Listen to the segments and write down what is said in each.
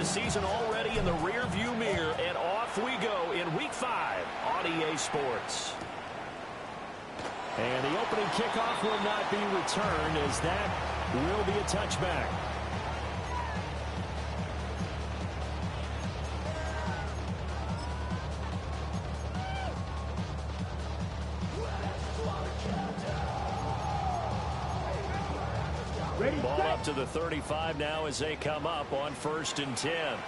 the season already in the rearview mirror, and off we go in Week 5 on EA Sports. And the opening kickoff will not be returned, as that will be a touchback. Ball up to the 35 now as they come up on 1st and 10.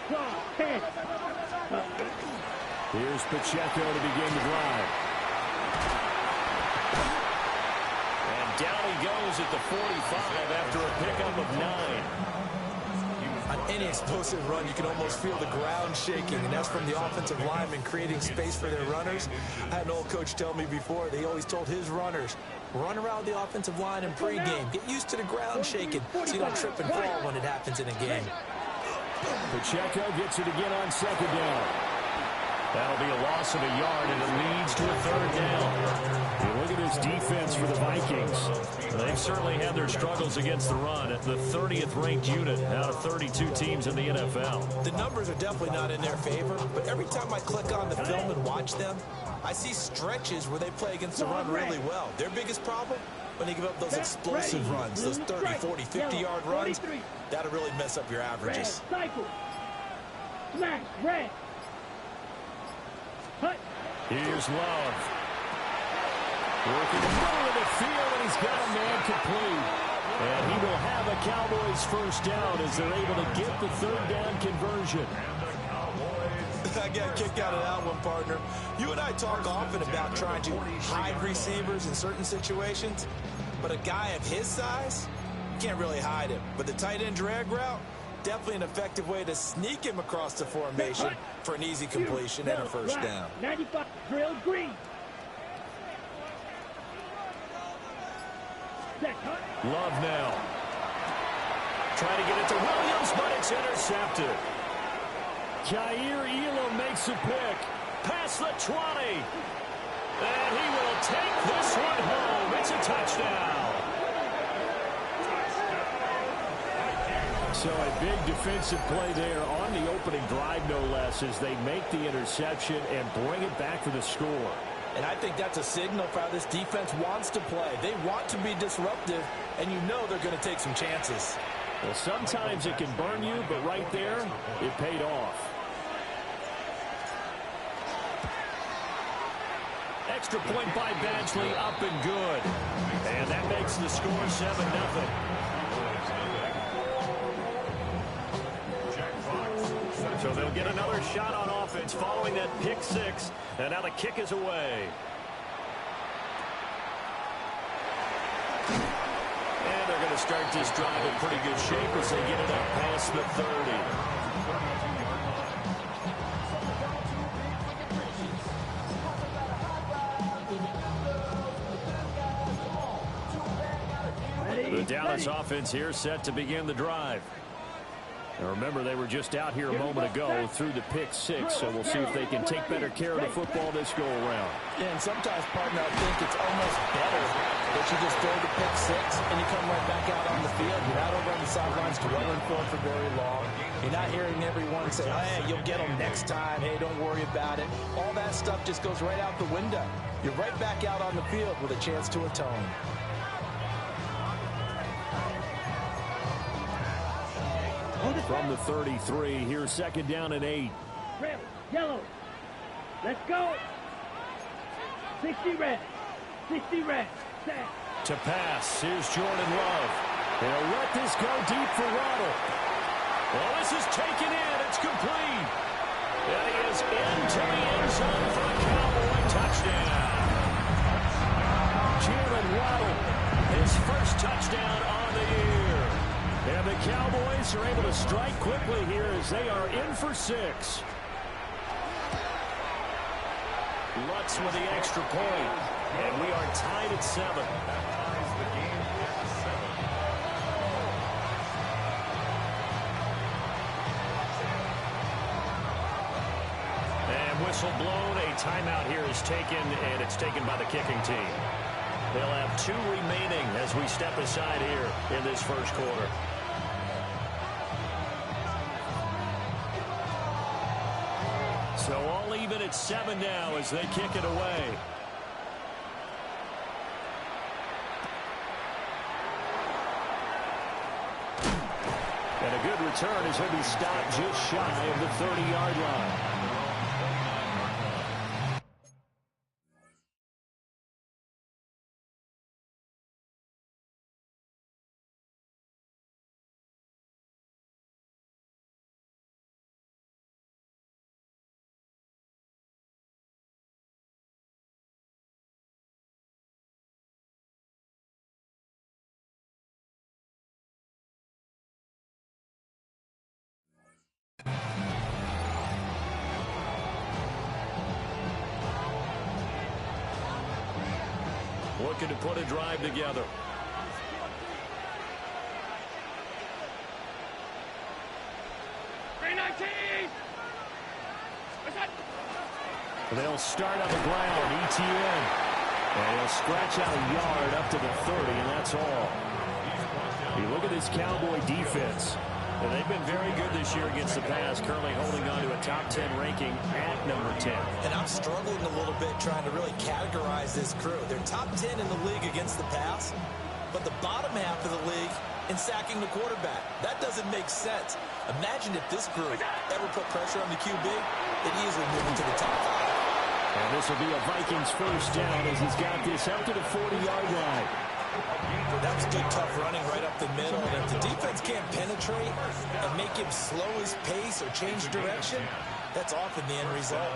Here's Pacheco to begin the drive. And down he goes at the 45 after a pickup of 9. On any explosive run, you can almost feel the ground shaking, and that's from the offensive linemen creating space for their runners. I had an old coach tell me before, they always told his runners, run around the offensive line in pregame. Get used to the ground shaking so you don't trip and fall when it happens in a game. Pacheco gets it again on 2nd down. That'll be a loss of a yard, and it leads to a 3rd down. You look at this defense for the Vikings. They've certainly had their struggles against the run at the 30th ranked unit out of 32 teams in the NFL. The numbers are definitely not in their favor, but every time I click on the film and watch them, I see stretches where they play against the run really well. Their biggest problem, when they give up those explosive runs, those 30, 40, 50-yard runs, that'll really mess up your averages. Here's Love. Working the middle of the field, and he's got a man complete. And he will have a Cowboys 1st down as they're able to get the 3rd down conversion. I got a kick out of that one, partner. You and I talk often about trying to hide receivers in certain situations, but a guy of his size, you can't really hide him. But the tight end drag route, definitely an effective way to sneak him across the formation for an easy completion and a 1st down. 95 drill green. Love now. Trying to get it to Williams, but it's intercepted. Jair Elam makes a pick. Past the 20. And he will take this one home. It's a touchdown. So a big defensive play there on the opening drive, no less, as they make the interception and bring it back for the score. And I think that's a signal for how this defense wants to play. They want to be disruptive, and you know they're going to take some chances. Well, sometimes it can burn you, but right there, it paid off. Extra point by Badgley, up and good. And that makes the score 7-0. So they'll get another shot on offense following that pick 6. And now the kick is away. And they're going to start this drive in pretty good shape as they get it up past the 30. The Dallas offense here set to begin the drive. And remember, they were just out here a moment ago through the pick 6, so we'll see if they can take better care of the football this go-around. Yeah, and sometimes, partner, I think it's almost better that you just throw the pick 6 and you come right back out on the field. You're not over on the sidelines dwelling for very long. You're not hearing everyone say, hey, you'll get them next time. Hey, don't worry about it. All that stuff just goes right out the window. You're right back out on the field with a chance to atone. From the 33, here's 2nd down and 8. Red, yellow. Let's go. 60 red. 60 red. Set. To pass, here's Jordan Love. They'll let this go deep for Waddle. Well, this is taken in. It's complete. And he is into the end zone for a Cowboy touchdown. Jalen Waddle, his first touchdown on the year. And the Cowboys are able to strike quickly here as they are in for 6. Lutz with the extra point. And we are tied at 7. And whistle blown. A timeout here is taken, and it's taken by the kicking team. They'll have 2 remaining as we step aside here in this first quarter. So all even at 7 now as they kick it away. And a good return as he'll be stopped just shy of the 30-yard line. Looking to put a drive together. They'll start on the ground. ETN. And he'll scratch out a yard up to the 30, and that's all. You look at this Cowboy defense. And they've been very good this year against the pass, currently holding on to a top 10 ranking at number 10. And I'm struggling a little bit trying to really categorize this crew. They're top 10 in the league against the pass, but the bottom half of the league in sacking the quarterback. That doesn't make sense. Imagine if this group ever put pressure on the QB, they'd easily move into the top 5. And this will be a Vikings first down as he's got this up to the 40-yard line. That was good, tough running right up the middle. And if the defense can't penetrate and make him slow his pace or change direction, that's often the end result.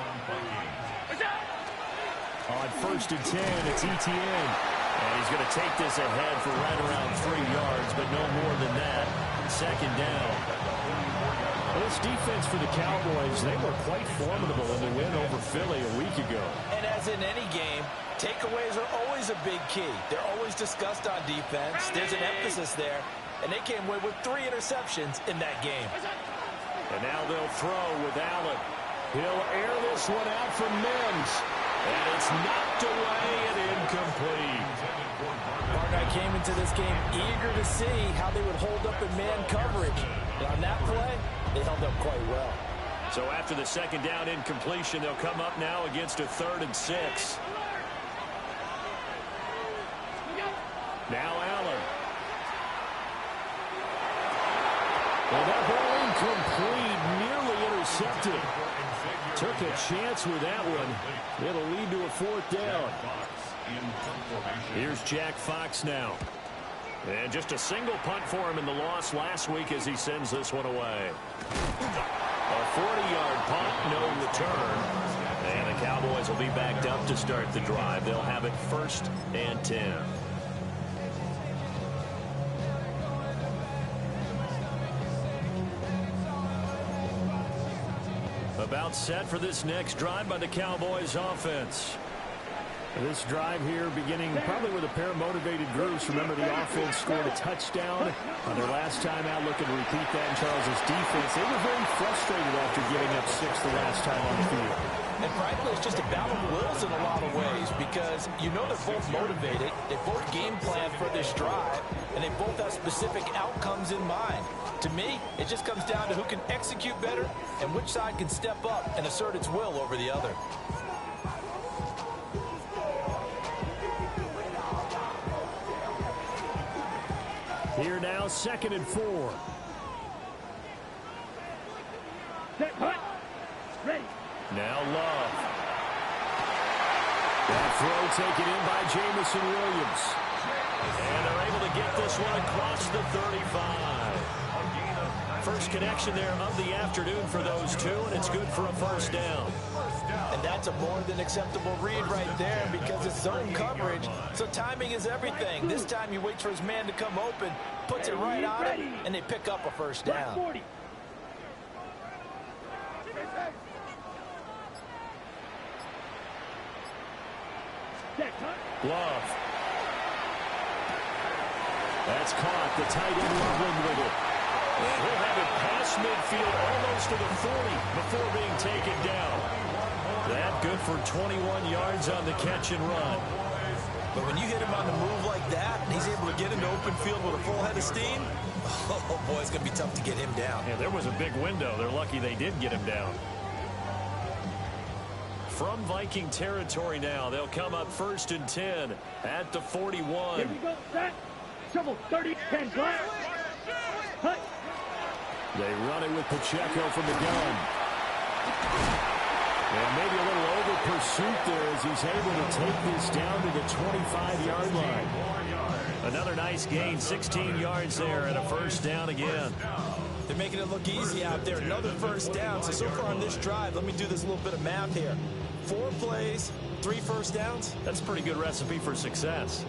On first and 10, it's ETN. And he's going to take this ahead for right around 3 yards, but no more than that. Second down. Well, this defense for the Cowboys, they were quite formidable in the win over Philly a week ago. And as in any game, takeaways are always a big key. They're always discussed on defense. There's an emphasis there. And they came away with 3 interceptions in that game. And now they'll throw with Allen. He'll air this one out for Mims. And it's knocked away and incomplete. Partner came into this game eager to see how they would hold up in man coverage. And on that play, they held up quite well. So after the second down incompletion, they'll come up now against a 3rd and 6. Now Allen. Well, that ball incomplete, nearly intercepted. Took a chance with that one. It'll lead to a 4th down. Here's Jack Fox now. And just a single punt for him in the loss last week as he sends this one away. A 40-yard punt, no return. And the Cowboys will be backed up to start the drive. They'll have it 1st and 10. About set for this next drive by the Cowboys offense. This drive here beginning probably with a pair of motivated groups. Remember, the offense scored a touchdown on their last time out, looking to repeat that in Charles's defense. They were very frustrated after giving up 6 the last time on the field. And frankly, it's just a battle of wills in a lot of ways because you know they're both motivated, they both game plan for this drive, and they both have specific outcomes in mind. To me, it just comes down to who can execute better and which side can step up and assert its will over the other. Here now, 2nd and 4. Set, hut. Ready. Now Love. That throw taken in by Jamison Williams. And they're able to get this one across the 35. First connection there of the afternoon for those two, and it's good for a 1st down. And that's a more than acceptable read right there because it's zone coverage, so timing is everything. This time he waits for his man to come open, puts it right on him, and they pick up a 1st down. 40. Love. That's caught. The tight end Loveland with it. And he'll have it past midfield almost to the 40 before being taken down. That good for 21 yards on the catch and run. But when you hit him on the move like that, and he's able to get into open field with a full head of steam, oh boy, it's going to be tough to get him down. Yeah, there was a big window. They're lucky they did get him down. from Viking territory now. They'll come up 1st and 10 at the 41. Here we go, set. Shovel 30, 10, glass. Hut. They run it with Pacheco from the gun. And maybe a little over pursuit there as he's able to take this down to the 25-yard line. Another nice gain, 16 yards there and a first down again. They're making it look easy out there. Another first down. So far on this drive, let me do this little bit of math here. 4 plays, 3 first downs. That's a pretty good recipe for success.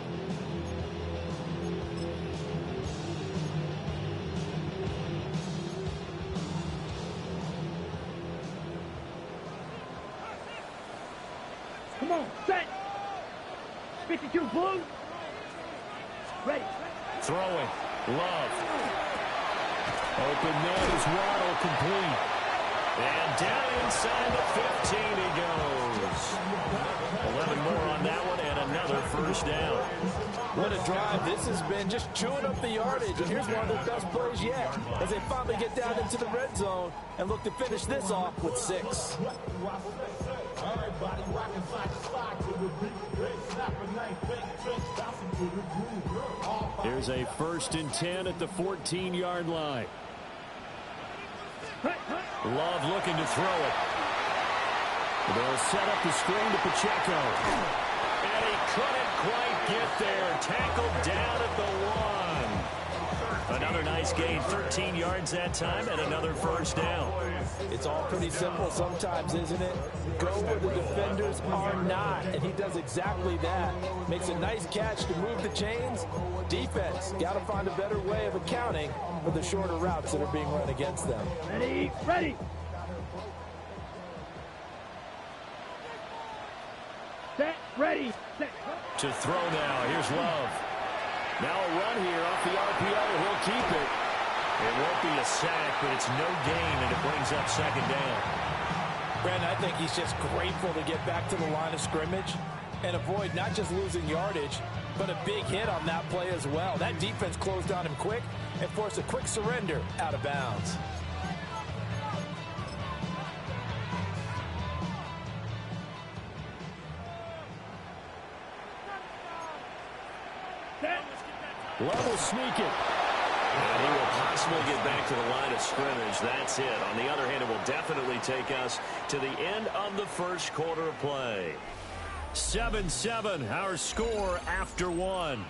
Come on, set. 52 blue. Ready. Throwing. Love. Open net is Waddle, complete. And down inside the 15 he goes. 11 more on that one and another first down. What a drive this has been, just chewing up the yardage. And here's one of their best plays yet as they finally get down into the red zone and look to finish this off with 6. Here's a 1st and 10 at the 14-yard line. Love looking to throw it. They'll set up the screen to Pacheco. And he couldn't quite get there. Tackled down at the 1. Another nice gain, 13 yards that time, and another first down. It's all pretty simple sometimes, isn't it? Go where the defenders are not, and he does exactly that. Makes a nice catch to move the chains. Defense, got to find a better way of accounting for the shorter routes that are being run against them. Ready, ready. Set, ready, set. To throw now, here's Love. Now a run here off the RPO. He'll keep it. It won't be a sack, but it's no gain, and it brings up 2nd down. Brandon, I think he's just grateful to get back to the line of scrimmage and avoid not just losing yardage, but a big hit on that play as well. That defense closed on him quick and forced a quick surrender out of bounds. Love will sneak it. And he will possibly get back to the line of scrimmage. That's it. On the other hand, it will definitely take us to the end of the first quarter of play. 7-7, our score after 1.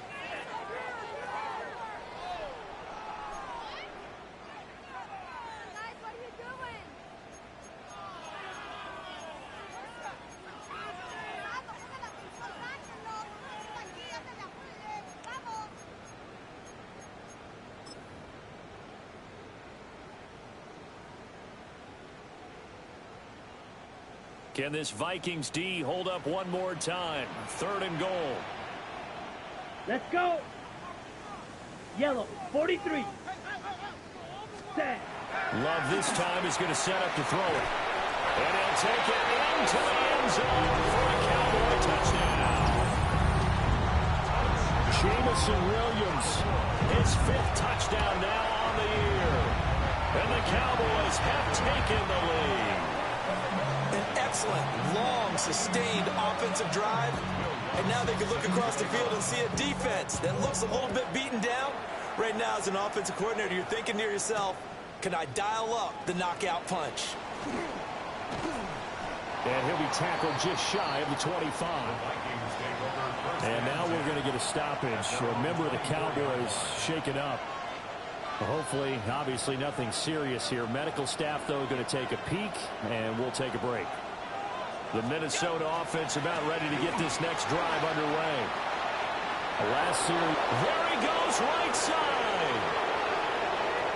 Can this Vikings D hold up one more time? 3rd and goal. Let's go. Yellow, 43. Set. Love this time is going to set up to throw it. And he'll take it into the end zone for a Cowboy touchdown. Jamison Williams, his 5th touchdown now on the year. And the Cowboys have taken the lead. An excellent, long, sustained offensive drive. And now they can look across the field and see a defense that looks a little bit beaten down. Right now, as an offensive coordinator, you're thinking to yourself, can I dial up the knockout punch? And he'll be tackled just shy of the 25. And now we're going to get a stoppage. A member of the Cowboys shaken up. Hopefully, obviously, nothing serious here. Medical staff, though, going to take a peek, and we'll take a break. The Minnesota offense about ready to get this next drive underway. The last series. There he goes, right side.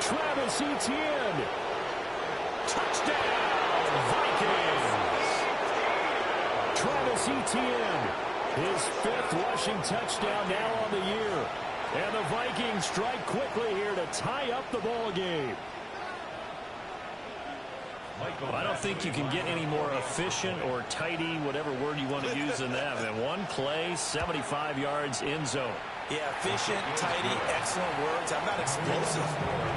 Travis Etienne. Touchdown, Vikings. Travis Etienne, his 5th rushing touchdown now on the year. And the Vikings strike quickly here to tie up the ball game. I don't think you can get any more efficient or tidy, whatever word you want to use in that. And one play, 75 yards in zone. Yeah, efficient, tidy, excellent words. How about explosive?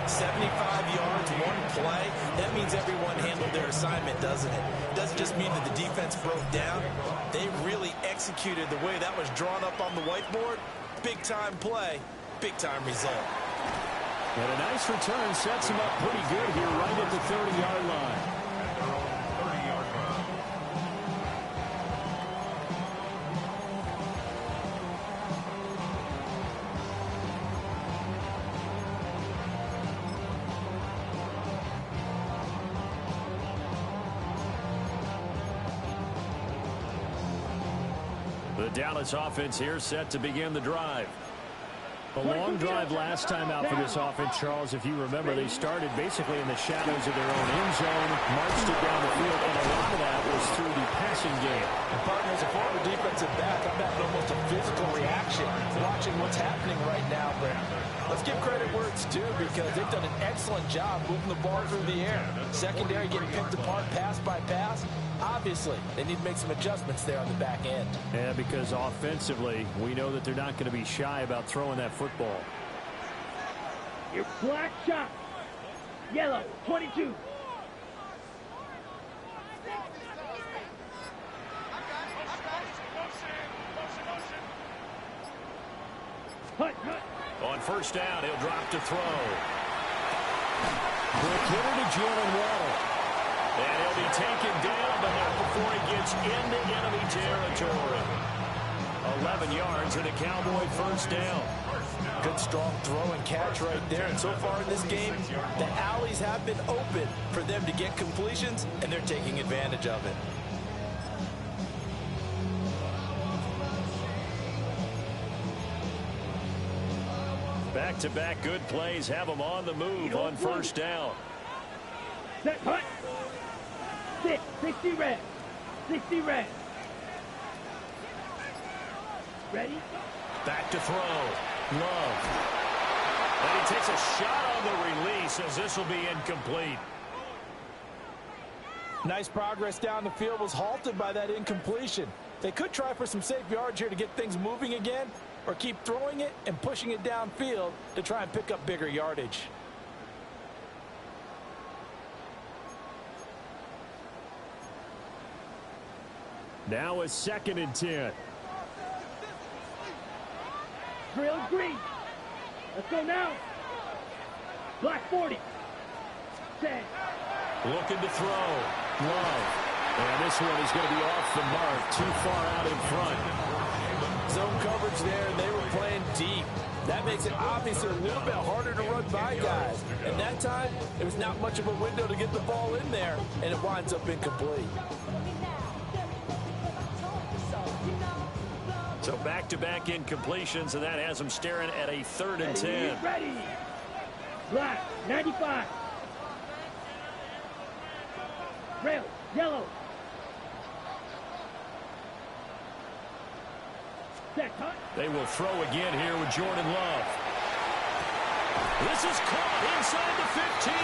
75 yards, one play. That means everyone handled their assignment, doesn't it? Doesn't just mean that the defense broke down. They really executed the way that was drawn up on the whiteboard. Big-time play, big-time result. And a nice return sets him up pretty good here right at the 30-yard line. The Dallas offense here set to begin the drive. A long drive last time out for this offense, Charles. If you remember, they started basically in the shadows of their own end zone, marched it down the field, and a lot of that was through the passing game. And partners, a former defensive back, I'm having almost a physical reaction watching what's happening right now. But let's give credit where it's due because they've done an excellent job moving the ball through the air. Secondary getting picked apart pass by pass. Obviously, they need to make some adjustments there on the back end. Yeah, because offensively, we know that they're not going to be shy about throwing that football. Your black shot. Yellow, 22. Hut, hut. On first down, he'll drop to throw. Quick hitter to Jalen Waddle. And he'll be taken down, but not before he gets into enemy territory. 11 yards and a Cowboy first down. Good strong throw and catch right there. And so far in this game, the alleys have been open for them to get completions, and they're taking advantage of it. Back-to-back good plays have them on the move on first down. Set, hut. 60 red. 60 red. Ready? Back to throw. Love. And he takes a shot on the release as this will be incomplete. Nice progress down the field was halted by that incompletion. They could try for some safe yards here to get things moving again, or keep throwing it and pushing it downfield to try and pick up bigger yardage. Now a 2nd and 10. Drill green. Let's go now. Black 40. Set. Looking to throw. Love. And this one is going to be off the mark, too far out in front. Zone coverage there, and they were playing deep. That makes it obviously a little bit harder to run by guys. And that time, it was not much of a window to get the ball in there, and it winds up incomplete. So back-to-back incompletions, and that has them staring at a 3rd and 10. Ready. Black, 95. Rail, yellow. Set, hut. They will throw again here with Jordan Love. This is caught inside the 15.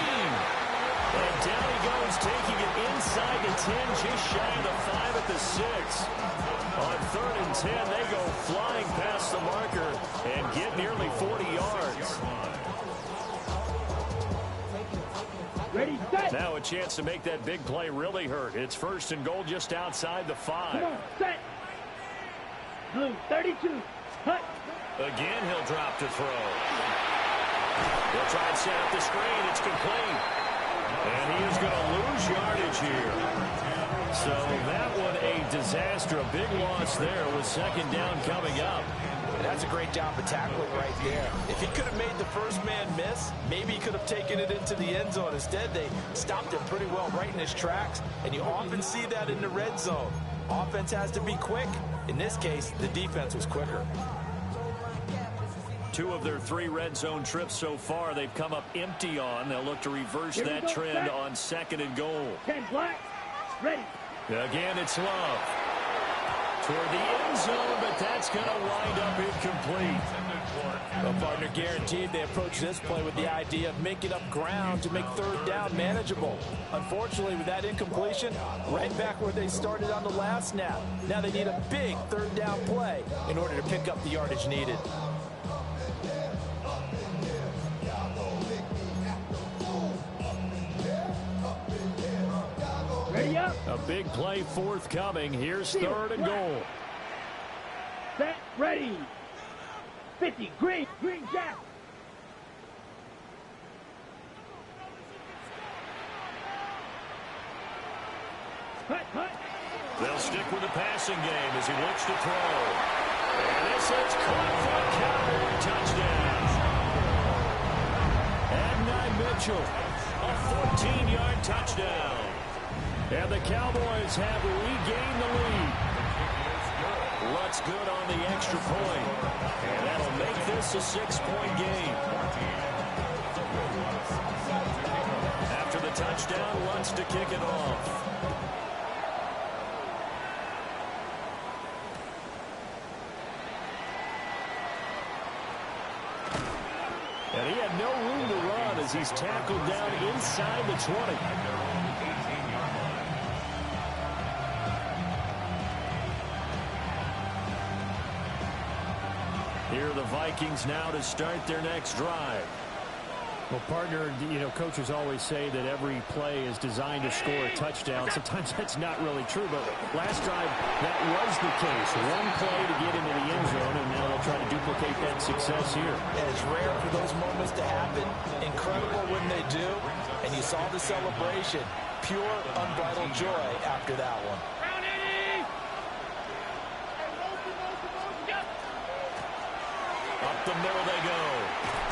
And down he goes, taking it inside the 10, just shy of the 5 at the 6. On 3rd and 10, they go flying past the marker and get nearly 40 yards. Ready, set. Now a chance to make that big play really hurt. It's 1st and goal just outside the 5. Come on, set. Blue, 32. Hut. Again, he'll drop to throw. He'll try and set up the screen. It's complete. And he is going to lose yardage here. So that one a disaster. A big loss there with 2nd down coming up. And that's a great job of tackling right there. If he could have made the first man miss, maybe he could have taken it into the end zone. Instead, they stopped him pretty well right in his tracks. And you often see that in the red zone. Offense has to be quick. In this case, the defense was quicker. 2 of their 3 red zone trips so far, they've come up empty on. They'll look to reverse that trend on 2nd and goal. 10 black. Ready. Again, it's Love. Toward the end zone, but that's going to wind up incomplete. Well, partner, guaranteed they approach this play with the idea of making up ground to make 3rd down manageable. Unfortunately, with that incompletion, right back where they started on the last snap. Now they need a big 3rd down play in order to pick up the yardage needed. A big play forthcoming. Here's third and goal. Set, ready. 50, green jack. Hut. They'll stick with the passing game as he looks to throw. And this is caught for a Cowboy touchdown. And Mitchell, a 14-yard touchdown. And the Cowboys have regained the lead. Looks good on the extra point. And that'll make this a 6-point game. After the touchdown, Lutz to kick it off. And he had no room to run as he's tackled down inside the 20. Here are the Vikings now to start their next drive. Well, partner, coaches always say that every play is designed to score a touchdown. Sometimes that's not really true, but last drive, that was the case. One play to get into the end zone, and now they'll try to duplicate that success here. And it's rare for those moments to happen. Incredible when they do. And you saw the celebration. Pure, unbridled joy after that one. Up the middle they go.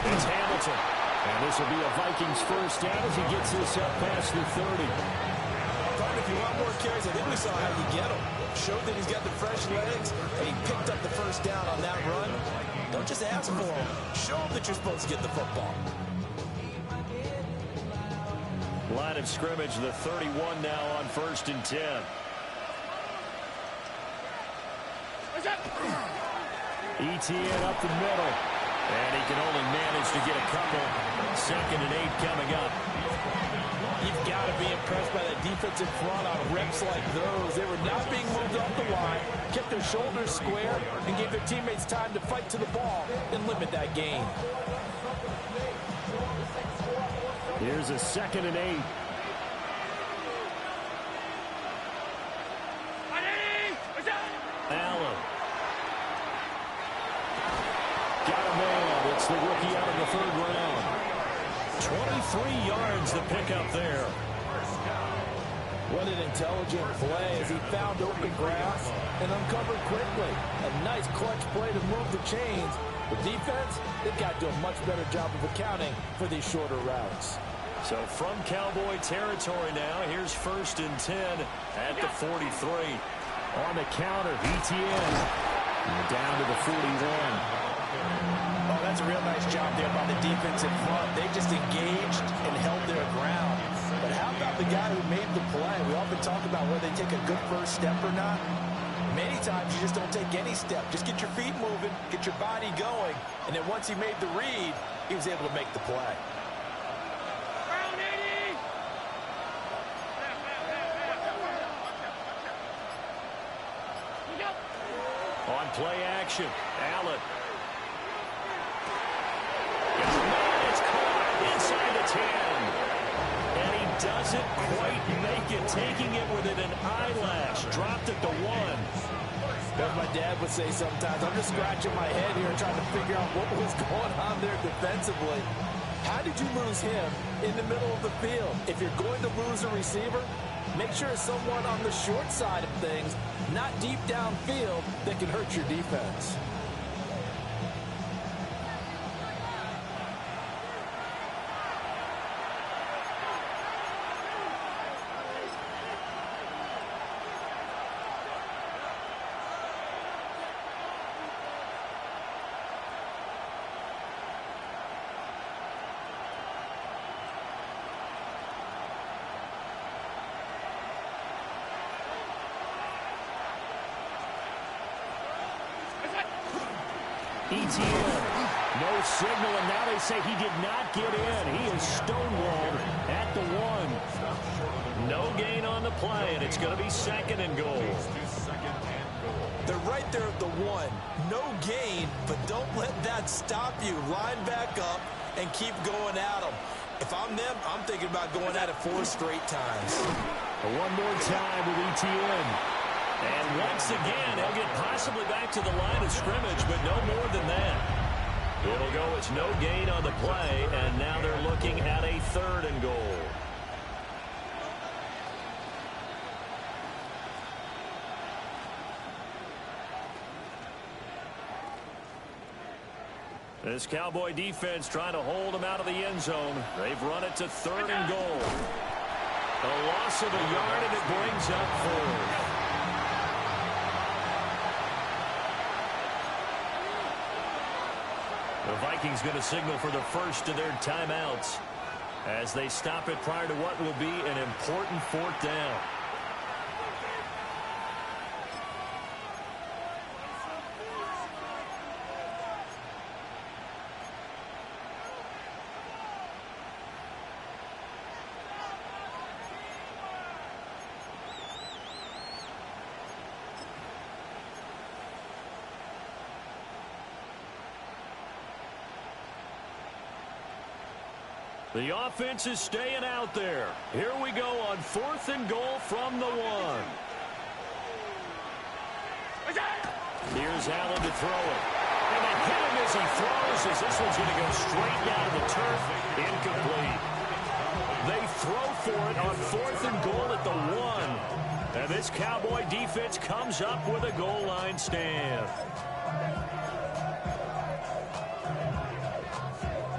It's Hamilton. And this will be a Vikings first down as he gets this up past the 30. If you want more carries, I think we saw how you get him. Showed that he's got the fresh legs, and he picked up the first down on that run. Don't just ask for him. Show him that you're supposed to get the football. Line of scrimmage, the 31 now on 1st and 10. ETN up the middle. And he can only manage to get a couple. 2nd and 8 coming up. You've got to be impressed by that defensive front on reps like those. They were not being moved off the line, kept their shoulders square, and gave their teammates time to fight to the ball and limit that gain. Here's a 2nd and 8. Allen. Got a man. It's the rookie out of the 3rd round. 23 yards the pickup there. What an intelligent play as he found open grass and uncovered quickly. A nice clutch play to move the chains. The defense, they've got to do a much better job of accounting for these shorter routes. So from Cowboy territory now, here's 1st and 10 at the 43. On the counter, ETN down to the 41. Oh, that's a real nice job there by the defensive front. They just engaged and held their ground. But how about the guy who made the play? We often talk about whether they take a good first step or not. Many times you just don't take any step. Just get your feet moving, get your body going, and then once he made the read, he was able to make the play. On play action, Allen. It's caught inside the 10. And he doesn't quite make it, taking it within an eyelash. Dropped at the 1. As my dad would say sometimes, I'm just scratching my head here trying to figure out what was going on there defensively. How did you lose him in the middle of the field? If you're going to lose a receiver, make sure it's someone on the short side of things, not deep downfield, that can hurt your defense. ETN, no signal, and now they say he did not get in. He is stonewalled at the 1. No gain on the play, and it's going to be 2nd and goal. They're right there at the 1. No gain, but don't let that stop you. Line back up and keep going at them. If I'm them, I'm thinking about going at it 4 straight times. One more time with ETN. And once again, they'll get possibly back to the line of scrimmage, but no more than that. It'll go as no gain on the play, and now they're looking at a 3rd and goal. This Cowboy defense trying to hold them out of the end zone. They've run it to 3rd and goal. A loss of a yard, and it brings up 4th. The Vikings going to signal for the first of their timeouts as they stop it prior to what will be an important 4th down. The offense is staying out there. Here we go on 4th and goal from the 1. Here's Allen to throw it. And they hit him as he throws, as this one's going to go straight down the turf. Incomplete. They throw for it on 4th and goal at the 1. And this Cowboy defense comes up with a goal line stand.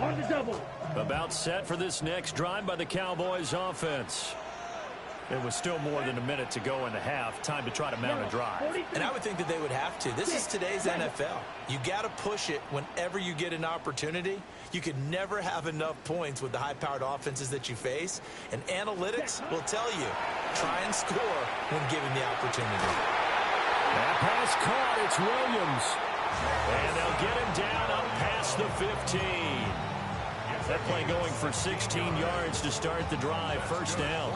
On the double. About set for this next drive by the Cowboys offense. It was still more than a minute to go in the half. Time to try to mount a drive. And I would think that they would have to. This is today's NFL. You got to push it whenever you get an opportunity. You can never have enough points with the high-powered offenses that you face. And analytics will tell you, try and score when given the opportunity. That pass caught. It's Williams. And they'll get him down up past the 15. That play going for 16 yards to start the drive. 1st down.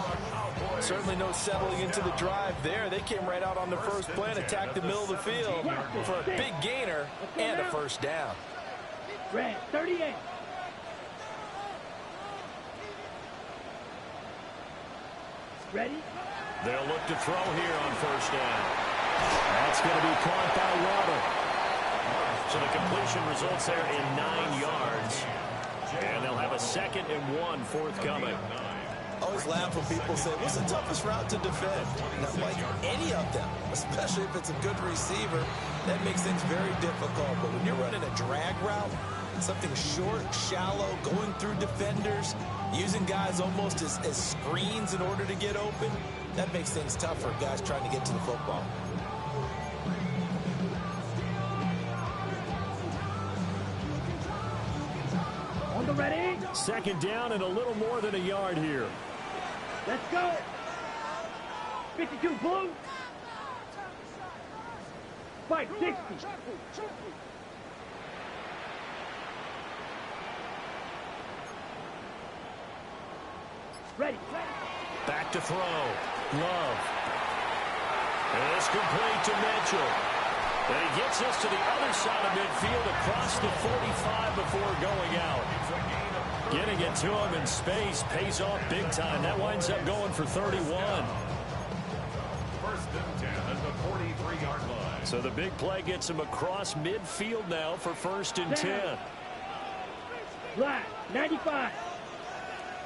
Certainly no settling into the drive there. They came right out on the first play and attacked the middle of the field for a big gainer and a 1st down. Red, 38. Ready? They'll look to throw here on 1st down. That's going to be caught by Waddle. So the completion results there in 9 yards. And they'll have a 2nd and 1 forthcoming. Always laugh when people say, what's the toughest route to defend? Not like any of them, especially if it's a good receiver. That makes things very difficult. But when you're running a drag route, something short, shallow, going through defenders, using guys almost as screens in order to get open, that makes things tough for guys trying to get to the football. On the ready. 2nd down and a little more than a yard here. Let's go. 52 blue. Fight 60. Ready. Back to throw. Love. And it's complete to Mitchell. And he gets us to the other side of midfield across the 45 before going out. Getting it to him in space pays off big time. That winds up going for 31. 1st and 10 at the 43-yard line. So the big play gets him across midfield now for 1st and 10. Black, 95.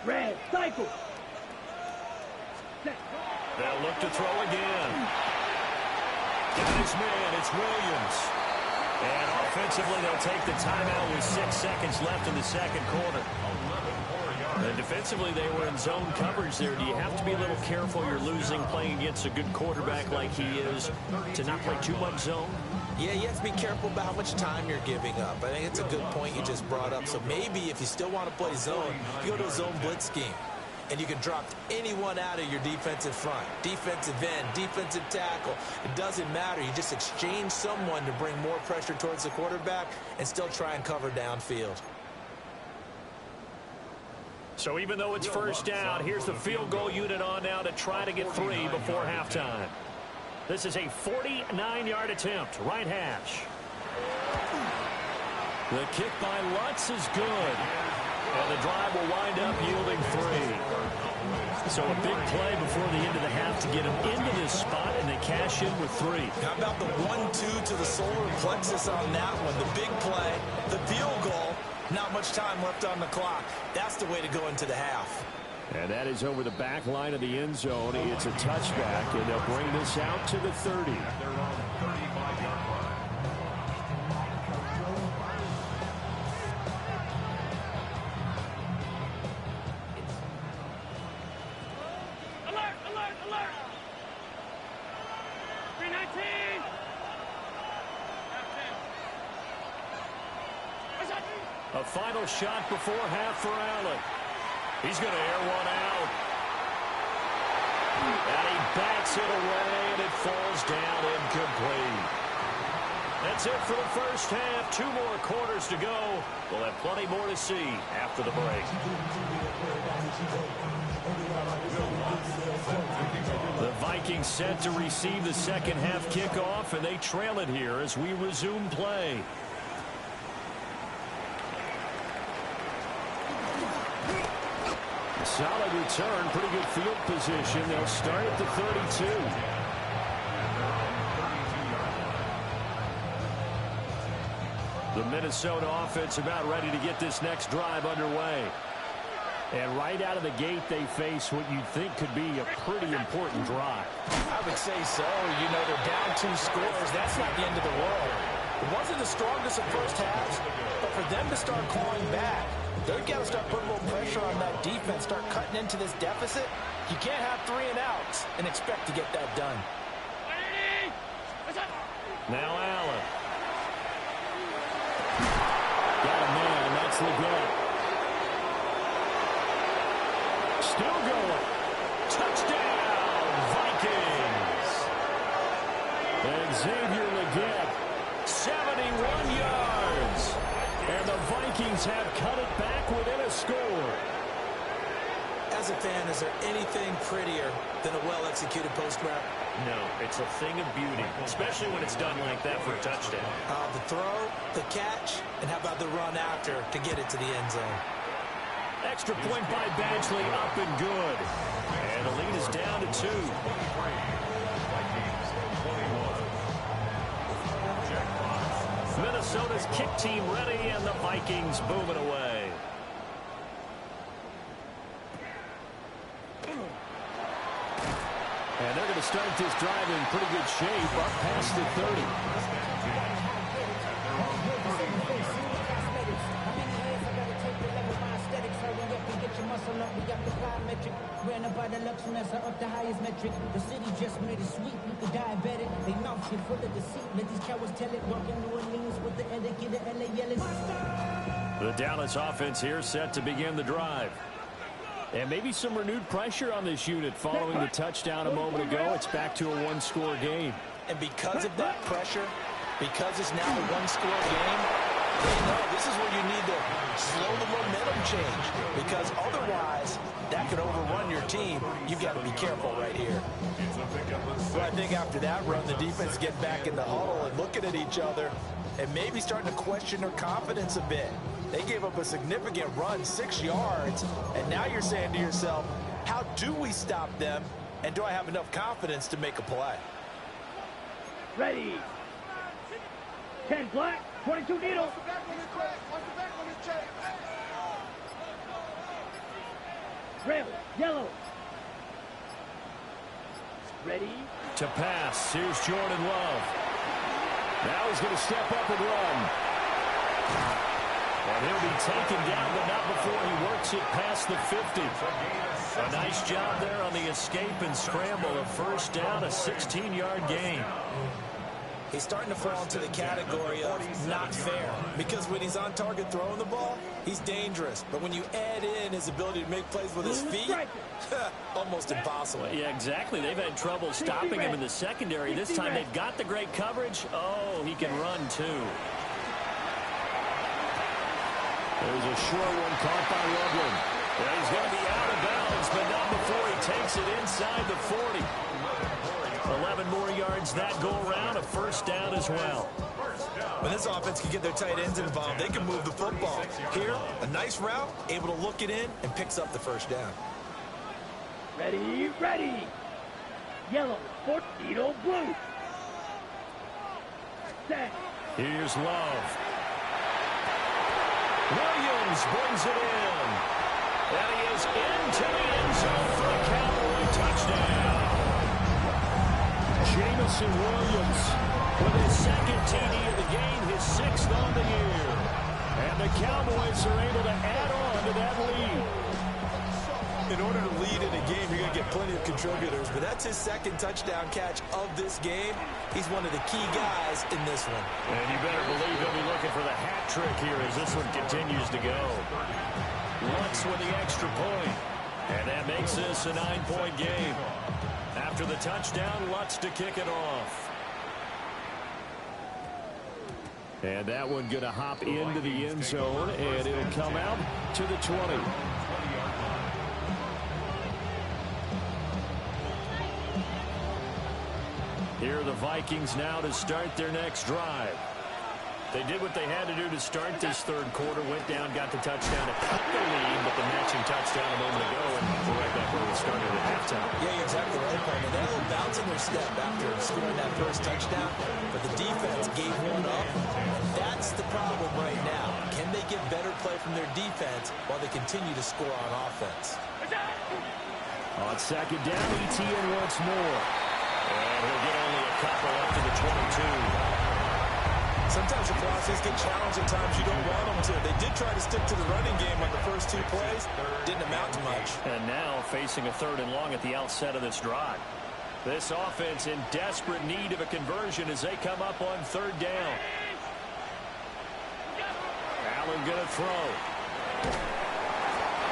Red, cycle. They'll look to throw again. Got his man, it's Williams. And offensively, they'll take the timeout with 6 seconds left in the 2nd quarter. And defensively, they were in zone coverage there. Do you have to be a little careful? You're losing playing against a good quarterback like he is to not play too much zone? Yeah, you have to be careful about how much time you're giving up. I think it's a good point you just brought up. So maybe if you still want to play zone, you go to a zone blitz scheme. And you can drop anyone out of your defensive front. Defensive end, defensive tackle. It doesn't matter. You just exchange someone to bring more pressure towards the quarterback and still try and cover downfield. So even though it's 1st down, here's the field goal unit on now to try to get 3 before halftime. This is a 49-yard attempt, right hash. The kick by Lutz is good. And the drive will wind up yielding 3. So a big play before the end of the half to get them into this spot, and they cash in with 3. How about the 1-2 to the solar plexus on that one? The big play, the field goal, not much time left on the clock. That's the way to go into the half. And that is over the back line of the end zone. It's a touchback, and they'll bring this out to the 30. Alert, alert, alert! 319! A final shot before half for Allen. He's going to air one out. And he backs it away, and it falls down incomplete. That's it for the first half. 2 more quarters to go. We'll have plenty more to see after the break. The Vikings set to receive the second half kickoff, and they trail it here as we resume play. Solid return, pretty good field position. They'll start at the 32. The Minnesota offense about ready to get this next drive underway. And right out of the gate, they face what you'd think could be a pretty important drive. I would say so. You know, they're down 2 scores. That's not the end of the world. It wasn't the strongest of first halves, but for them to start clawing back, they've got to start putting a little pressure on that defense, start cutting into this deficit. You can't have 3 and outs and expect to get that done. Now Allen. Got a man, that's Leggett. Still going. Touchdown, Vikings. And Xavier Leggett, 71 yards. And the Vikings have cut it back within a score. As a fan, is there anything prettier than a well-executed post route? No, it's a thing of beauty, especially when it's done like that for a touchdown. The throw, the catch, and how about the run after to get it to the end zone? Extra point by Badgley, up and good. And the lead is down to 2. Minnesota's kick team ready, and the Vikings moving away. And they're going to start this drive in pretty good shape, up past the 30. Up the highest metric. The city just made it sweet. People diabetic. They mouth shit full of deceit. Let these cowards tell it. Walking New Orleans with the etiquette of LA yelling. The Dallas offense here set to begin the drive. And maybe some renewed pressure on this unit following the touchdown a moment ago. It's back to a 1-score game. And because of that pressure, because it's now a 1-score game, they know this is where you need to slow the momentum change. Because otherwise, that could overrun your team. You've got to be careful right here. Well, I think after that run, the defense get back in the huddle and looking at each other and maybe starting to question their confidence a bit. They gave up a significant run, 6 yards, and now you're saying to yourself, how do we stop them, and do I have enough confidence to make a play? Ready. 10 black, 22 needle. Red, yellow. Ready. To pass, here's Jordan Love. Now he's going to step up and run. And he'll be taken down, but not before he works it past the 50. A nice job there on the escape and scramble. A first down, a 16-yard gain. He's starting to fall into the category of not fair, because when he's on target throwing the ball, he's dangerous. But when you add in his ability to make plays with his feet, almost impossible. Yeah, exactly. They've had trouble stopping him in the secondary. This time they've got the great coverage. Oh, he can run, too. There's a short one caught by Loveland. Well, he's going to be out of bounds, but not before he takes it inside the 40. 11 more yards that go around, a first down as well. When this offense can get their tight ends involved, they can move the football. Here, a nice route, able to look it in, and picks up the first down. Ready, ready. Yellow, Torpedo blue. Set. Here's Love. Williams brings it in. And he is into the end zone for a Cowboy touchdown. Jamison Williams With his second TD of the game, his sixth on the year. and the Cowboys are able to add on to that lead. In order to lead in a game, you're going to get plenty of contributors, but that's his second touchdown catch of this game. He's one of the key guys in this one. And you better believe he'll be looking for the hat trick here as this one continues to go. Lutz with the extra point. And that makes this a 9-point game. After the touchdown, Lutz to kick it off. And that one going to hop into the end zone, and it'll come out to the 20. Here are the Vikings now to start their next drive. They did what they had to do to start this third quarter, went down, got the touchdown to cut the lead, but the matching touchdown a moment ago, and we're right back where we started at halftime. Yeah, you're exactly right, Coleman. They had a little bounce in their step after scoring that first touchdown, but the defense gave one up. That's the problem right now. Can they get better play from their defense while they continue to score on offense? On second down, ETN once more. And he'll get only a couple up to the 22. Sometimes your process get challenged at times you don't want them to. They did try to stick to the running game on the first two plays. Didn't amount to much. And now facing a 3rd and long at the outset of this drive. This offense in desperate need of a conversion as they come up on 3rd down. Allen going to throw.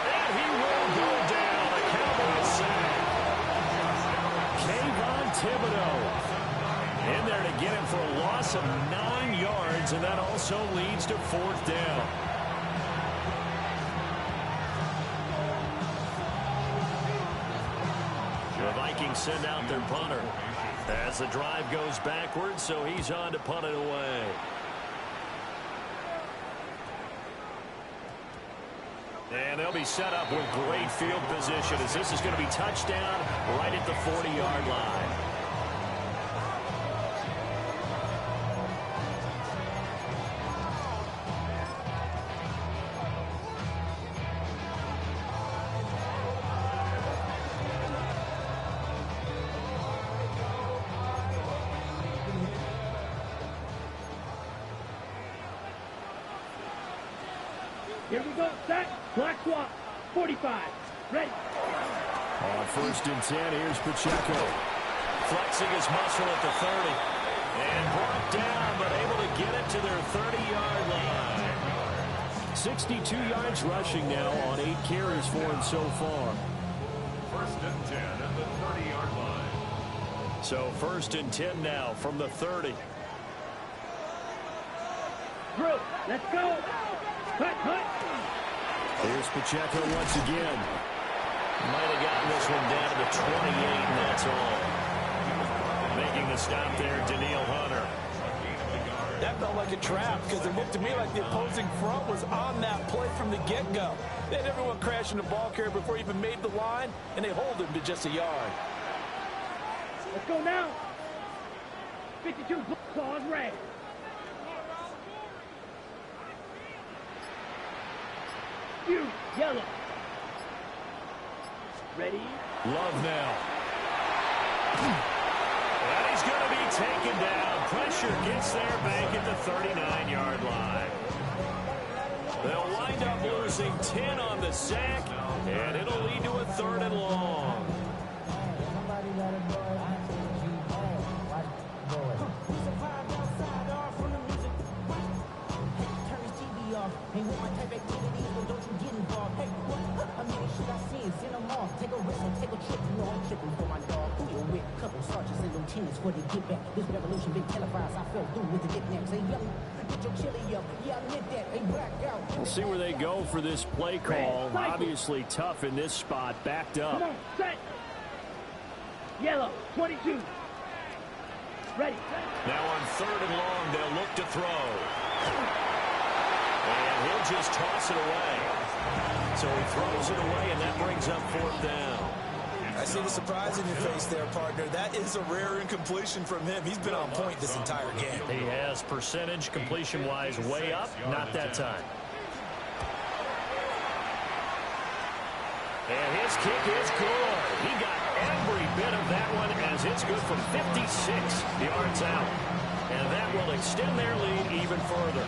And he will go down. A Cowboys sack. Kayvon Thibodeau In there to get him for a loss of 9 yards, and that also leads to 4th down. The Vikings send out their punter as the drive goes backwards, so he's on to punt it away. And they'll be set up with great field position as this is going to be touchdown right at the 40-yard line. Here we go. Set. Black swap. 45. Ready. on 1st and 10. Here's Pacheco. Flexing his muscle at the 30. And brought down, but able to get it to their 30-yard line. 62 yards rushing now on 8 carries for him so far. 1st and 10 at the 30-yard line. So 1st and 10 now from the 30. Through. Let's go. Cut, cut. Here's Pacheco once again. Might have gotten this one down to the 28, and that's all. Making the stop there, Daniil Hunter. That felt like a trap because it looked to me like the opposing front was on that play from the get-go. They had everyone crashing the ball carrier before he even made the line, and they hold him to just a yard. Let's go now. 52 claws red. You, yellow. Ready? Love now. And he's going to be taken down. Pressure gets there back at the 39-yard line. They'll wind up losing 10 on the sack, and it'll lead to a 3rd and long. Ain't with my type activities, but don't you get involved. Hey, what? I mean, shit I seen, send them off. Take a risk and take a trip. You know I'm tripping for my dog. Who you with? Couple sergeants and lieutenants for the get back. This revolution been televised. I fell through with the knickknacks. Hey, young, get your chili up. Yeah, I meant that. Hey, black out. We'll see where they go for this play call. Obviously tough in this spot. Backed up. Come on, set. Yellow, 22. Ready. Now on 3rd and long, they'll look to throw. And he'll just toss it away. So he throws it away, and that brings up 4th down. I see the surprise in your face there, partner. That is a rare incompletion from him. He's been on point this entire game. He has percentage completion-wise way up. Not that time. And his kick is good. He got every bit of that one as it's good from 56 yards out. And that will extend their lead even further.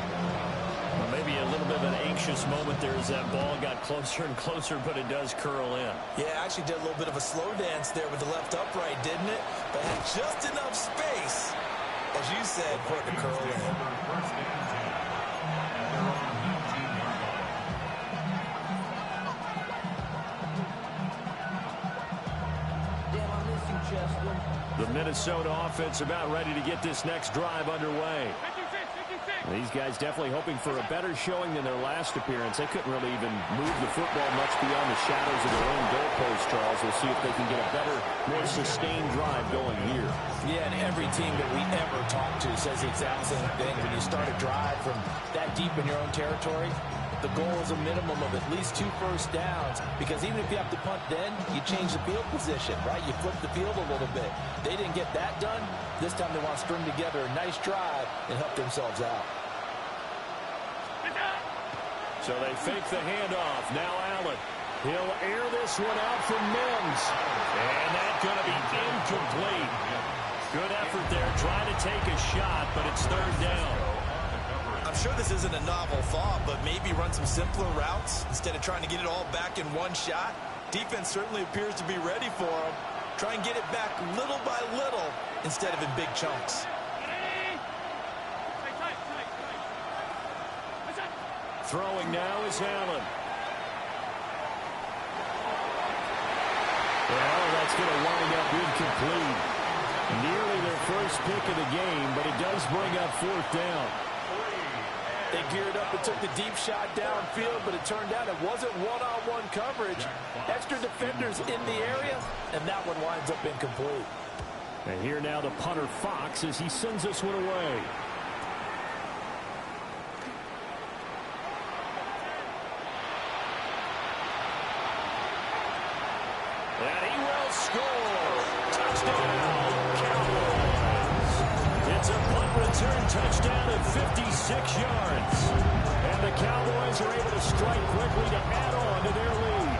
Well, maybe a little bit of an anxious moment there as that ball got closer and closer, but it does curl in. Yeah, actually did a little bit of a slow dance there with the left upright, didn't it? But had just enough space, as you said, for it to curl in. The Minnesota offense about ready to get this next drive underway. These guys definitely hoping for a better showing than their last appearance. They couldn't really even move the football much beyond the shadows of their own goalpost, Charles. We'll see if they can get a better, more sustained drive going here. Yeah, and every team that we ever talk to says the exact same thing. When you start a drive from that deep in your own territory, the goal is a minimum of at least 2 first downs, because even if you have to punt then, you change the field position, right? You flip the field a little bit. They didn't get that done. This time they want to string together a nice drive and help themselves out. So they fake the handoff. Now Allen. He'll air this one out from Mims. And that's going to be incomplete. Good effort there, trying to take a shot, but it's third down. I'm sure this isn't a novel thought, but maybe run some simpler routes instead of trying to get it all back in one shot. Defense certainly appears to be ready for him. Try and get it back little by little instead of in big chunks. Throwing now is Allen. Well, that's going to wind up incomplete. Nearly their first pick of the game, but it does bring up fourth down. They geared up and took the deep shot downfield, but it turned out it wasn't one-on-one coverage. Extra defenders in the area, and that one winds up incomplete. And here now the punter Fox as he sends this one away. And he will score. Touchdown, Cowboys. It's a punt return touchdown at 56 yards. And the Cowboys are able to strike quickly to add on to their lead.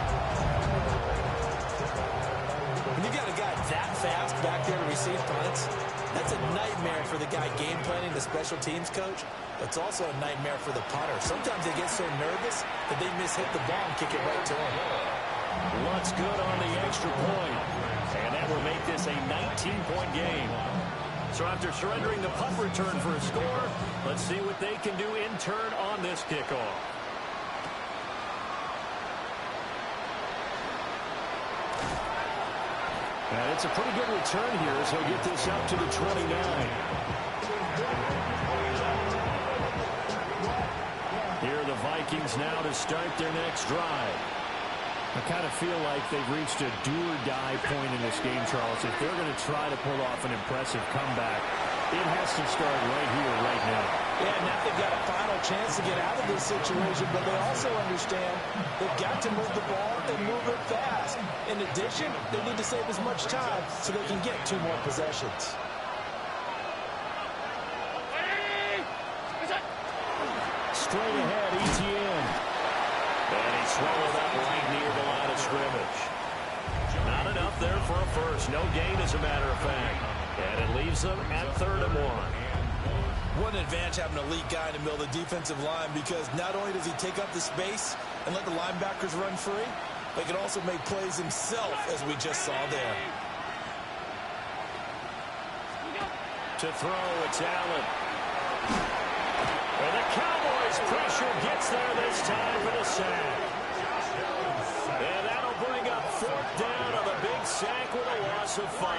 When you got a guy that fast back there to receive punts, that's a nightmare for the guy game planning, the special teams coach. It's also a nightmare for the punter. Sometimes they get so nervous that they miss-hit the ball and kick it right to him. What's good on the extra point? And that will make this a 19-point game. So after surrendering the punt return for a score, let's see what they can do in turn on this kickoff. And it's a pretty good return here as he'll get this up to the 29. Here are the Vikings now to start their next drive. I kind of feel like they've reached a do-or-die point in this game, Charles. If they're going to try to pull off an impressive comeback, it has to start right here, right now. Yeah, now they've got a final chance to get out of this situation, but they also understand they've got to move the ball and move it fast. In addition, they need to save as much time so they can get 2 more possessions. Straight ahead, ETN. And he swallowed up right near the line of scrimmage. Not enough there for a first. No gain, as a matter of fact. And it leaves them at 3rd and 1. What an advantage having an elite guy in the middle of the defensive line, because not only does he take up the space and let the linebackers run free, but he can also make plays himself, as we just saw there. To throw, it's Allen. And the Cowboys' pressure gets there this time for the sack. And that'll bring up 4th down on the big sack with a loss of 5.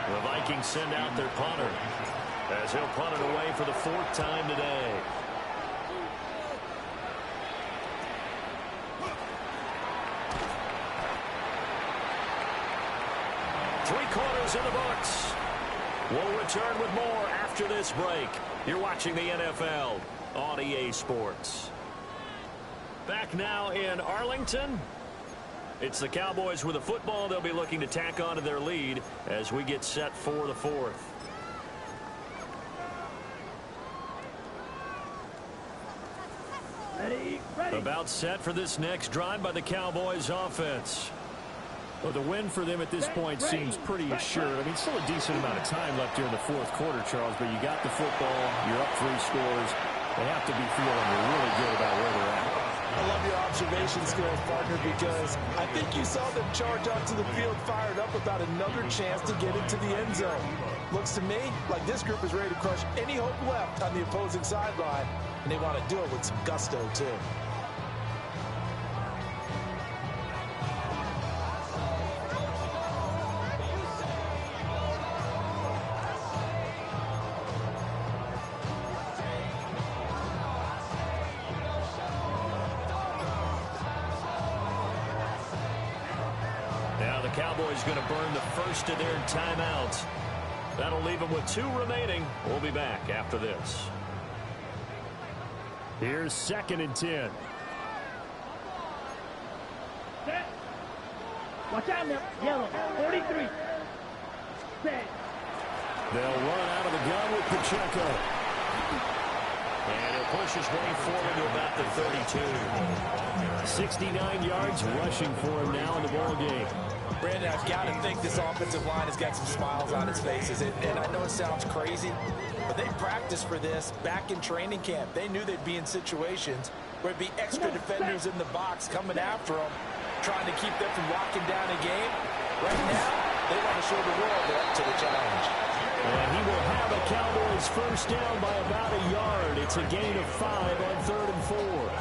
The Vikings send out their punter as he'll punt it away for the 4th time today. Three-quarters in the books. We'll return with more after this break. You're watching the NFL on EA Sports. Back now in Arlington. It's the Cowboys with a football. They'll be looking to tack on to their lead as we get set for the fourth. Ready. About set for this next drive by the Cowboys offense. Well, the win for them at this point seems pretty assured. I mean, still a decent amount of time left here in the fourth quarter, Charles, but you got the football, you're up 3 scores. They have to be feeling really good about where they're at. I love your observation skills, partner, because I think you saw them charge onto the field fired up about another chance to get into the end zone. Looks to me like this group is ready to crush any hope left on the opposing sideline, and they want to do it with some gusto, too. Cowboys going to burn the first of their timeouts. That'll leave them with 2 remaining. We'll be back after this. Here's 2nd and 10. Set. Watch out now. Yellow. 43. Set. They'll run out of the gun with Pacheco. And he'll push his way forward to about the 32. 69 yards rushing for him now in the ball game. Brandon, I've got to think this offensive line has got some smiles on its faces. And I know it sounds crazy, but they practiced for this back in training camp. They knew they'd be in situations where it'd be extra defenders in the box coming after them, trying to keep them from locking down a game. Right now, they want to show the world they're up to the challenge. And he will have a Cowboys first down by about a yard. It's a gain of 5 on 3rd and 4.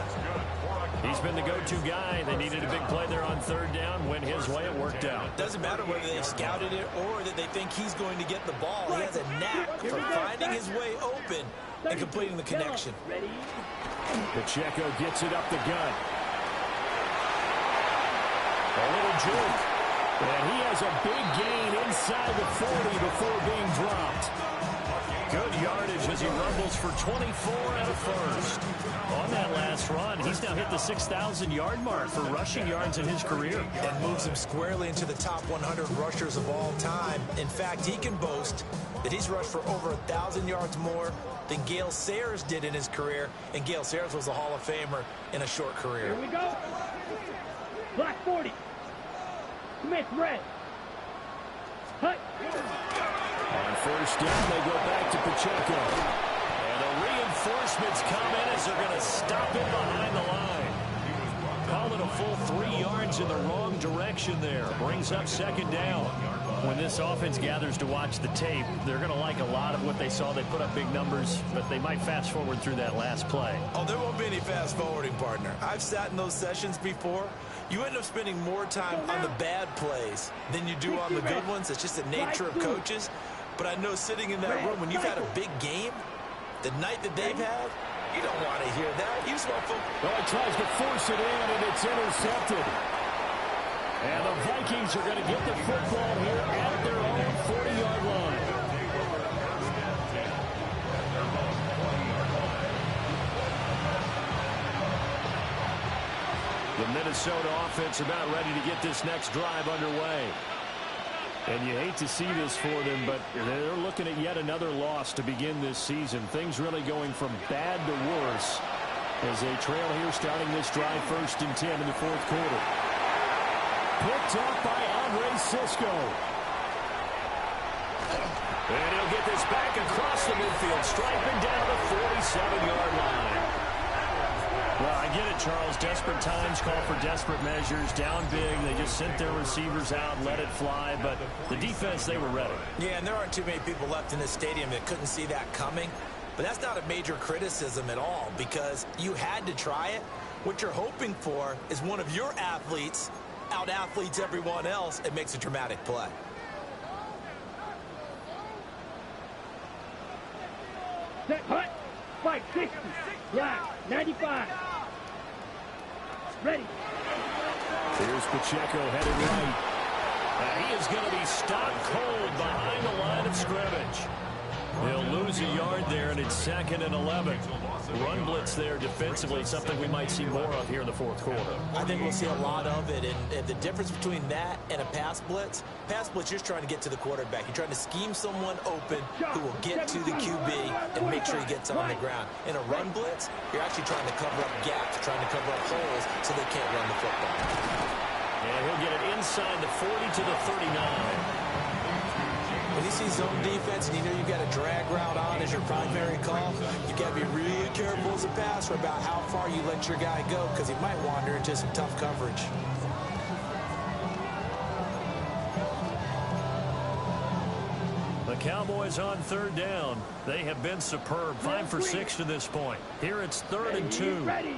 He's been the go-to guy. They needed a big play there on 3rd down. Went his way. It worked out. Doesn't matter whether they've scouted it or that they think he's going to get the ball. He has a knack for finding his way open and completing the connection. Pacheco gets it up the gut. A little juke. And he has a big gain inside the 40 before being dropped. Good yardage as he rumbles for 24 and a first. On that last run, he's now hit the 6,000-yard mark for rushing yards in his career. And moves him squarely into the top 100 rushers of all time. In fact, he can boast that he's rushed for over 1,000 yards more than Gale Sayers did in his career. And Gale Sayers was a Hall of Famer in a short career. Here we go. Black 40. Smith red. Hut. On first down, they go back to Pacheco. And the reinforcements come in as they're going to stop him behind the line. Call it a full 3 yards in the wrong direction there. Brings up 2nd down. When this offense gathers to watch the tape, they're going to like a lot of what they saw. They put up big numbers, but they might fast forward through that last play. Oh, there won't be any fast forwarding, partner. I've sat in those sessions before. You end up spending more time on the bad plays than you do on the good ones. It's just the nature of coaches. But I know sitting in that room, when you've had a big game, the night that they've had, you don't want to hear that. You just want to... Well, he tries to force it in, and it's intercepted. And the Vikings are going to get the football here at their own 40-yard line. The Minnesota offense about ready to get this next drive underway. And you hate to see this for them, but they're looking at yet another loss to begin this season. Things really going from bad to worse as they trail here starting this drive 1st and 10 in the 4th quarter. Picked up by Andre Sisco. And he'll get this back across the midfield, striping down the 47-yard line. Well, I get it, Charles. Desperate times call for desperate measures. Down big, they just sent their receivers out, let it fly. But the defense, they were ready. Yeah, and there aren't too many people left in this stadium that couldn't see that coming. But that's not a major criticism at all because you had to try it. What you're hoping for is one of your athletes out-athletes everyone else and makes a dramatic play. Set, hut, fight, 60, black, 95. Ready. Here's Pacheco headed right. He is going to be stopped cold behind the line of scrimmage. He'll lose a yard there, and it's 2nd and 11. Run blitz there defensively, something we might see more of here in the fourth quarter. I think we'll see a lot of it, and the difference between that and a pass blitz, you're just trying to get to the quarterback. You're trying to scheme someone open who will get to the QB and make sure he gets on the ground. In a run blitz, you're actually trying to cover up gaps, trying to cover up holes so they can't run the football. And he'll get it inside the 40 to the 39. When you see zone defense and you know you've got a drag route on as your primary call, you've got to be really careful as a passer about how far you let your guy go because he might wander into some tough coverage. The Cowboys on 3rd down. They have been superb. 5 for 6 to this point. Here it's 3rd and 2. Ready.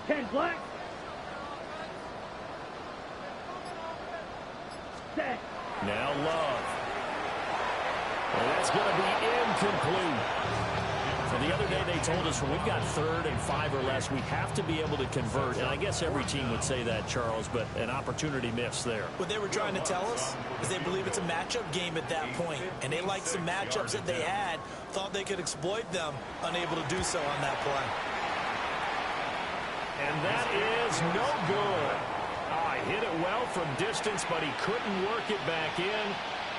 10 black. Set. Now Love. And that's going to be incomplete. So the other day they told us when we've got 3rd and 5 or less, we have to be able to convert. And I guess every team would say that, Charles, but an opportunity missed there. What they were trying to tell us is they believe it's a matchup game at that point. And they liked some matchups that they had, thought they could exploit them, unable to do so on that play. And that is no good. Oh, he hit it well from distance, but he couldn't work it back in.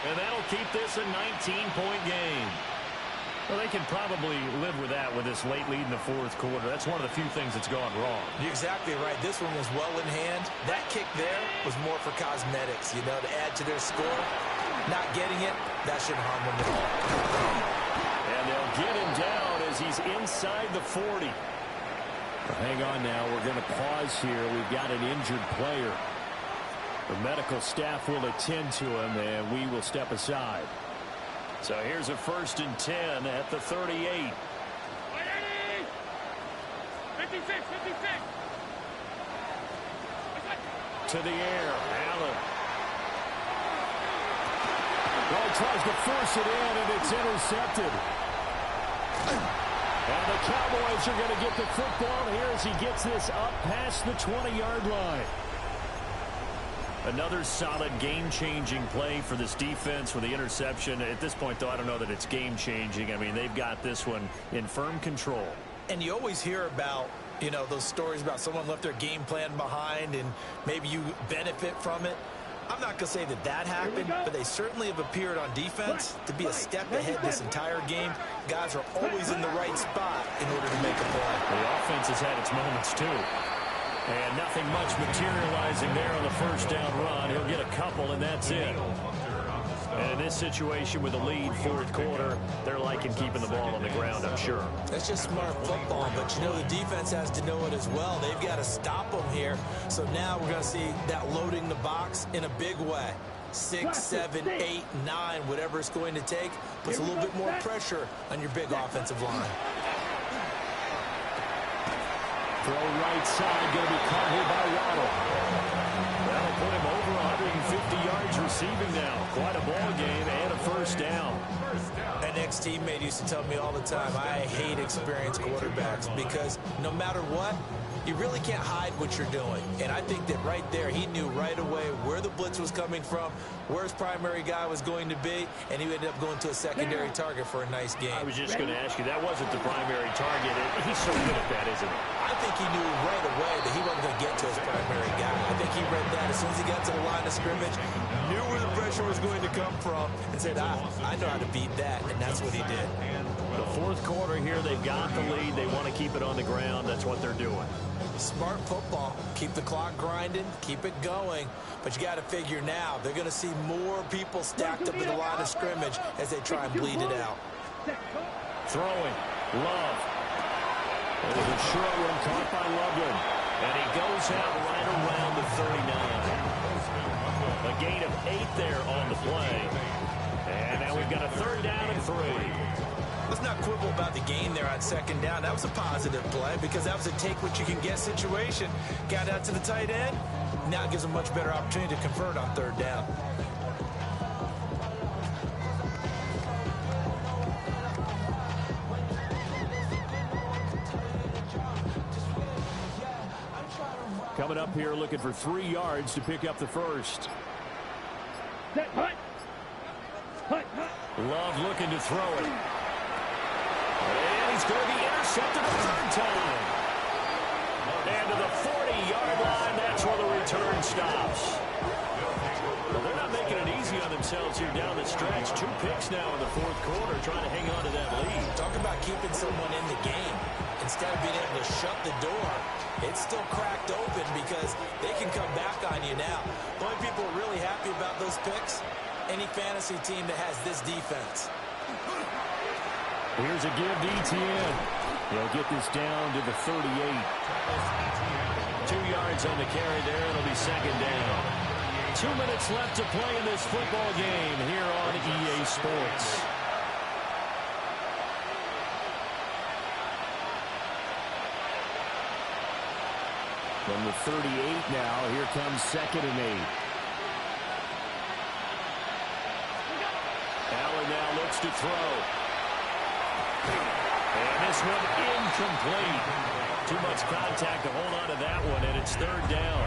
And that'll keep this a 19-point game. Well, they can probably live with that with this late lead in the fourth quarter. That's one of the few things that's gone wrong. You're exactly right. This one was well in hand. That kick there was more for cosmetics, you know, to add to their score. Not getting it, that shouldn't harm them at all. And they'll get him down as he's inside the 40. Hang on now. We're going to pause here. We've got an injured player. The medical staff will attend to him, and we will step aside. So here's a 1st and 10 at the 38. 56. To the air, Allen. Well, tries to force it in, and it's intercepted. And the Cowboys are going to get the football here as he gets this up past the 20-yard line. Another solid game-changing play for this defense with the interception. At this point, though, I don't know that it's game-changing. I mean, they've got this one in firm control. And you always hear about, you know, those stories about someone left their game plan behind and maybe you benefit from it. I'm not going to say that that happened, but they certainly have appeared on defense to be a step ahead this entire game. Guys are always in the right spot in order to make a play. The offense has had its moments, too. And nothing much materializing there on the first down run. He'll get a couple, and that's it. And in this situation with the lead, fourth quarter, they're liking keeping the ball on the ground, I'm sure. That's just smart football, but you know the defense has to know it as well. They've got to stop them here. So now we're going to see that loading the box in a big way. 6, 7, 8, 9, whatever it's going to take, puts a little bit more pressure on your big offensive line. Throw right side, going to be caught here by Waddle. That'll put him over 150 yards receiving now. Quite a ball game and a first down. An ex-teammate used to tell me all the time, I hate experienced quarterbacks because no matter what, you really can't hide what you're doing. And I think that right there, he knew right away where the blitz was coming from, where his primary guy was going to be, and he ended up going to a secondary target for a nice game. I was just going to ask you, that wasn't the primary target. He's so good at that, isn't he? I think he knew right away that he wasn't going to get to his primary guy. I think he read that as soon as he got to the line of scrimmage, knew where the pressure was going to come from, and said, I know how to beat that, and that's what he did. The fourth quarter here, they've got the lead. They want to keep it on the ground. That's what they're doing. Smart football. Keep the clock grinding. Keep it going. But you got to figure now, they're going to see more people stacked up at the line of scrimmage as they try and bleed it out. Throwing. Love. It was a short one caught by Loveland. And he goes out right around the 39. A gain of 8 there on the play. And now we've got a 3rd down and 3. Let's not quibble about the gain there on 2nd down. That was a positive play because that was a take-what-you-can-get situation. Got out to the tight end. Now it gives a much better opportunity to convert on 3rd down. Coming up here looking for 3 yards to pick up the first. Set, hut. Love looking to throw it. And he's going to be intercepted a third time. And to the 40-yard line, that's where the return stops. Well, they're not making it easy on themselves here down the stretch. 2 picks now in the fourth quarter, trying to hang on to that lead. Talk about keeping someone in the game. Instead of being able to shut the door, it's still cracked open because they can come back on you now. The only people really happy about those picks, any fantasy team that has this defense. Here's a give to Etienne. He'll get this down to the 38. 2 yards on the carry there. It'll be second down. 2 minutes left to play in this football game here on EA Sports. From the 38 now, here comes 2nd and 8. Allen now looks to throw. And this one incomplete. Too much contact to hold on to that one, and it's 3rd down.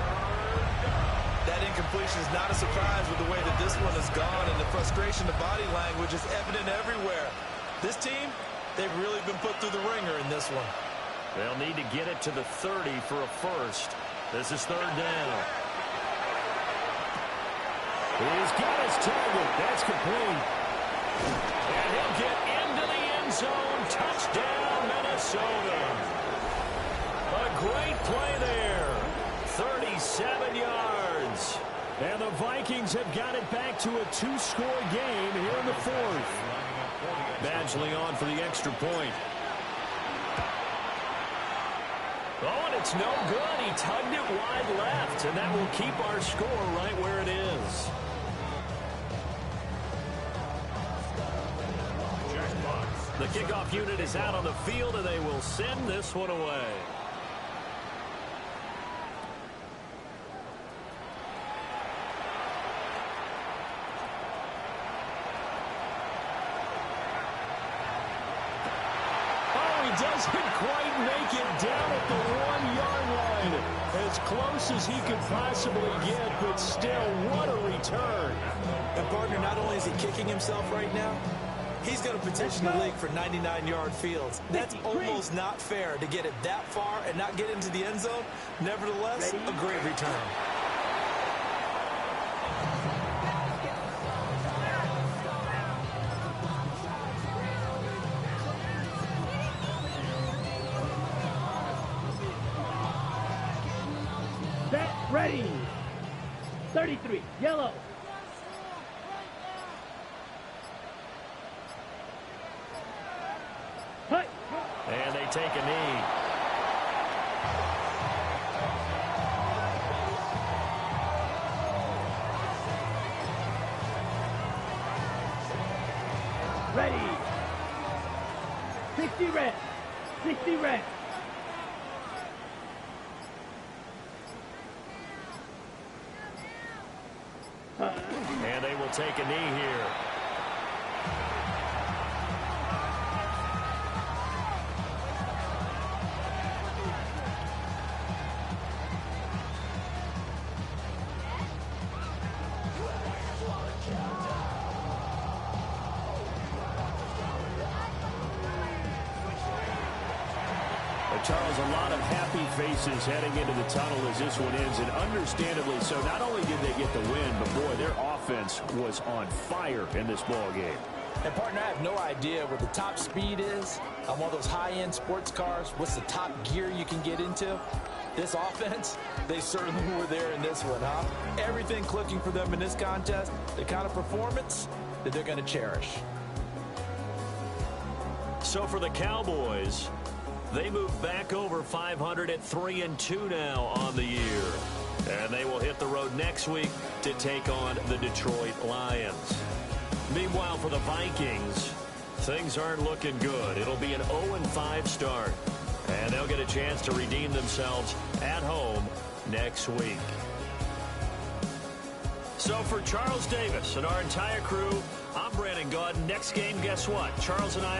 That incompletion is not a surprise with the way that this one has gone, and the frustration of body language is evident everywhere. This team, they've really been put through the ringer in this one. They'll need to get it to the 30 for a first. This is 3rd down. He's got his target. That's complete. And he'll get into the end zone. Touchdown, Minnesota. A great play there. 37 yards. And the Vikings have got it back to a 2-score game here in the 4th. Badgley on for the extra point. Oh, and it's no good. He tugged it wide left, and that will keep our score right where it is. The kickoff unit is out on the field, and they will send this one away. Doesn't quite make it down at the 1-yard line. As close as he could possibly get, but still, what a return. And, partner, not only is he kicking himself right now, he's going to petition the league for 99-yard fields. That's almost not fair to get it that far and not get into the end zone. Nevertheless, a great return. Ready. 33, yellow. Hey. And they take a knee. Ready. 60 red. 60 red. And they will take a knee here. Charles, a lot of happy faces heading into the tunnel as this one ends, and understandably so. Not only did they get the win, but boy, their offense was on fire in this ball game. And, partner, I have no idea what the top speed is on one of those high-end sports cars. What's the top gear you can get into? This offense, they certainly were there in this one, huh? Everything clicking for them in this contest, the kind of performance that they're going to cherish. So for the Cowboys, they move back over 500 at 3-2 now on the year. And they will hit the road next week to take on the Detroit Lions. Meanwhile, for the Vikings, things aren't looking good. It'll be an 0-5 start. And they'll get a chance to redeem themselves at home next week. So for Charles Davis and our entire crew, I'm Brandon Gaudin. Next game, guess what? Charles and I